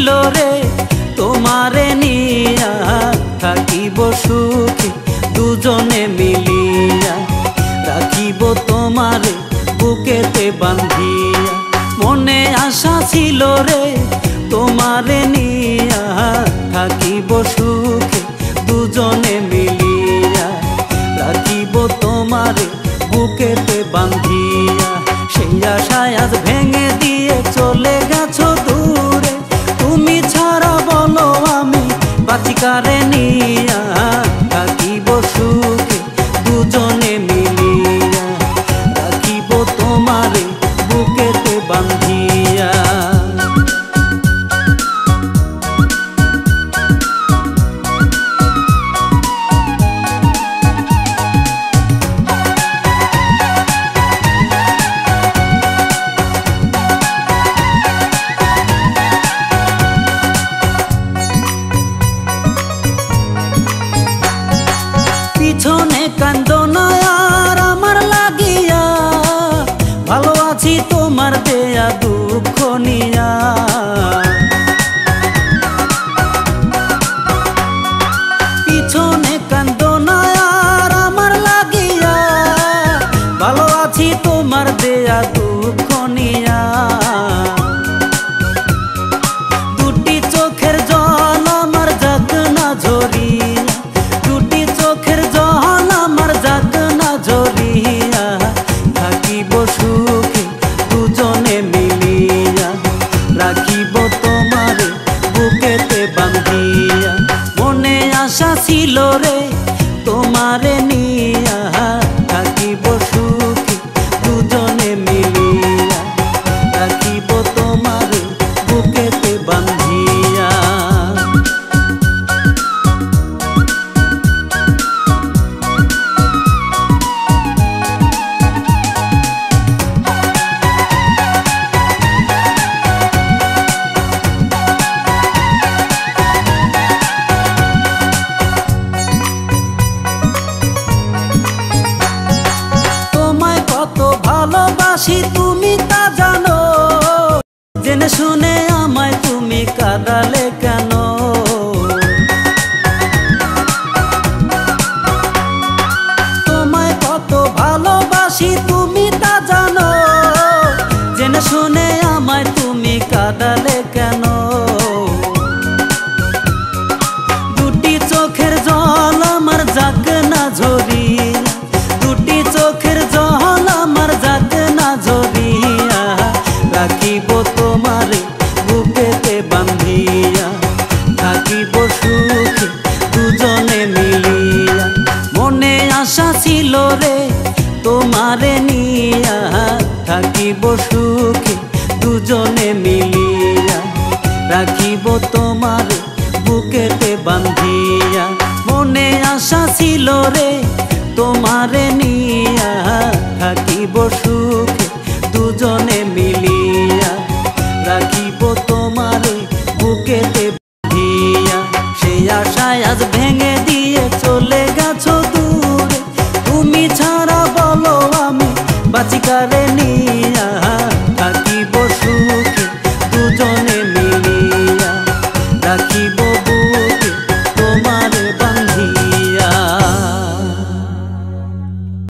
ছিল রে তোমারে নিয়া থাকিব সুখে দুজনে মিলিয়া রাখিব তোমারে বুকেতে বান্ধিয়া মনে আশা ছিল রে তোমারে নিয়া থাকিব সুখে দুজনে মিলিয়া রাখিব তোমারে বুকেতে বান্ধিয়া সেই আশায় আজ ভেঙে দিয়ে চলে গেছো দূরে তুমি ছাড়া বলো আমি বাঁচি কারে নিয়া থাকিব সুখে দুজনে মিলিয়া রাখিব তোমারে বুকেতে বান্ধিয়া পিছনে কান্দো না আর আমার লাগিয়া ভালো আছি তোমার দেয়া দুঃখ নিয়া পিছনে কান্দো না আর আমার লাগিয়া ভালো আছি তোমার দেয়া দুঃখ নিয়া দুটি চোখের জল আমার যাক না ঝরিয়া দুটি চোখের জল আমার যাক না ঝরিয়া থাকিব সুখে দুজনে মিলিয়া রাখিব তোমারে বুকেতে বান্ধিয়া মনে আশা ছিল রে তোমারে নিয়া থাকিব সুখে দুজনে মিলিয়া রাখিব তোমারে বুকেতে বান্ধিয়া ভালোবাসি তুমি তা জানো জেনে শুনে আমায় তুমি কাঁদালে কেন তোমায় কত ভালোবাসি তুমি তা জানো জেনে শুনে আমায় তুমি কাঁদালে কেন দুটি চোখের জল আমার যাক না ঝরিয়া দুটি চোখের জল আমার যাক না ঝরিয়া রাখিব তোমারে বুকেতে বান্ধিয়া থাকিব সুখে দুজনে মিলিয়া মনে আশা ছিল রে তোমারে নিয়া থাকিব সুখে দুজনে মিলিয়া রাখিব তোমারে বুকেতে বান্ধিয়া মনে আশা ছিল রে তোমারে নিয়া থাকিব সুখে দুজনে মিলিয়া রাখিব তোমারে বুকেতে বান্ধিয়া সেই আশায় আজ ভেঙে দিয়ে চলে গেছো দূরে তুমি ছাড়া বলো আমি বাঁচি কারে নিয়া